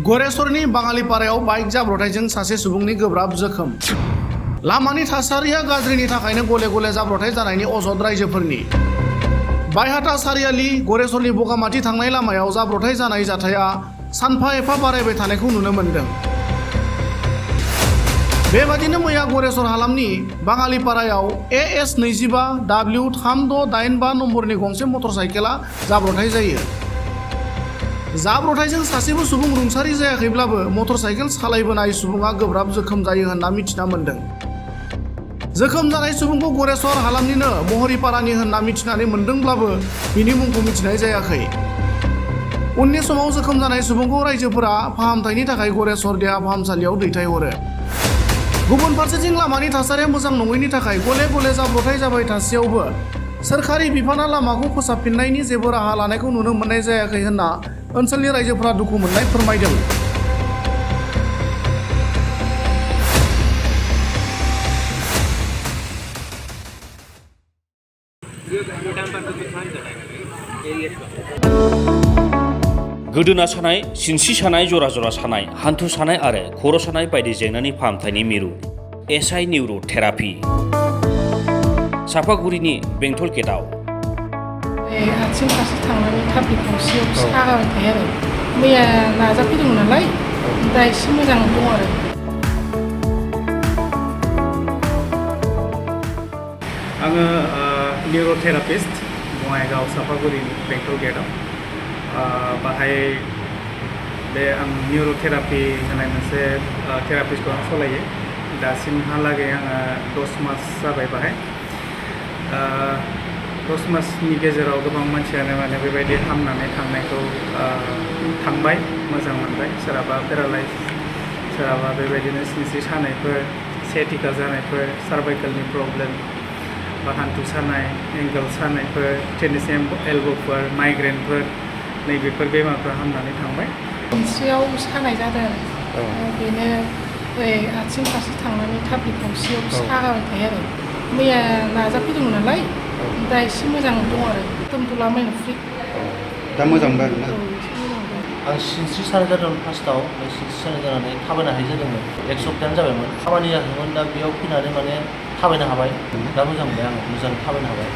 गरेसरनि बाङालिपारायाव bike जाब्रथायजों सासे सुबुंनि गोब्राब जोखोम। लामानि थासारिया गाज्रिनि थाखायनो गले गले जाब्रथाय जानायनि अजद राइजोफोरनि। बायहाटा सारियालि गरेसरनि बगामाथि थांनाय लामायाव जाब्रथाय जानाय जाथाया सानफा एफा बारायबाय थानायखौ नुनो मोन्दों। बेबादिनो मैया गरेसर हालामनि बाङालिपारायाव AS25W3685 नम्बरनि गंसे मटर साइकेला जाब्रथाय जायो। जाब्रथायजों सासेबो सुबुं रुंसारि जायाखैब्लाबो मटर साइकेल सालायबोनाय सुबुङा गोब्राब जोखोम जायो होनना मिथिना मोन्दों। जोखोम जानाय सुबुंखौ गरेसर हालामनिनो महरिपारानि होनना मिथिनानै मोन्दोंब्लाबो बिनि मुंखौ मिथिनाय जायाखै। उननि समाव जोखोम जानाय सुबुंखौ राइजोफोरा फाहामथायनि थाखाय गरेसर देहा फाहामसालियाव दैथायहरो। गुबुन फारसेथिं लामानि थासारिया मोजां नङैनि थाखाय गले गले जाब्रथाय जाबाय थासेयावबो सोरखारि बिफाना लामाखौ फोसाबफिननायनि जेबो राहा लानायखौ नुनो मोननाय जायाखै होनना ओनसोलनि राइजोफोरा दुखु मोननाय फोरमायदों। गोदोना सानाय, सिनस्रि सानाय, जरा जरा सानाय, हान्थु सानाय आरो खर' सानाय बायदि जेंनानि फाहामथायनि मिरु SI निउर' थेरापि। सापागुरिनि बेंटल गेटआव। आथिं फारसे थांनानै थाफ्लि खावसेयाव सागाबाय थायो आरो मैया नाजाफैदोंमोन नालाय दा एसे मोजां दं आरो। आङो निउर' थेरापिस्ट बङाइगाव सापागुरिनि बेंटल गेटआव बाहाय बे आं निउर' थेरापि होनाय मोनसे थेरापिस्टखौ आं सालायो। दासिमहालागै आङो 10 मास जाबाय बाहाय। 10 मासनि गेजेराव गोबां मानसियानो माने बेबायदि हामनानै थांनायखौ थांबाय, मोजां मोनबाय। सोरहाबा पेरालाइज, सोरहाबा बेबायदिनो सिनस्रि सानायफोर, सियाटिका जानायफोर, सार्भाइकेलनि प्रब्लेम बा हान्थु सानाय, एंगल सानायफोर, टेनिस एल्ब'फोर, माइग्रेनफोर नैबेफोर बेमारफ्रा हामनानै थांबाय। सिनस्रियाव सानाय जादों आरो बेनो आथिं फारसे थांनानै थाफ्लि खावसेयाव सागाबाय थायो आरो मैया नाजाफैदोंमोन नालाय दा एसे मोजां दं आरो दोनथ'लाबायनो फ्रि। दा मोजां मोनबाय आरोना? आं सिनस्रि सानाय जादोंमोन फार्स्टआव, सिनस्रि सानाय जानानै थाबायनो हायि जादोंमोन। 1 सप्तायानो जाबायमोन। खामानि जायाखैमोन, दा बेयाव फैनानै माने थाबायनो हाबाय। दा मोजां मोनबाय आङो, मोजां थाबायनो हाबाय।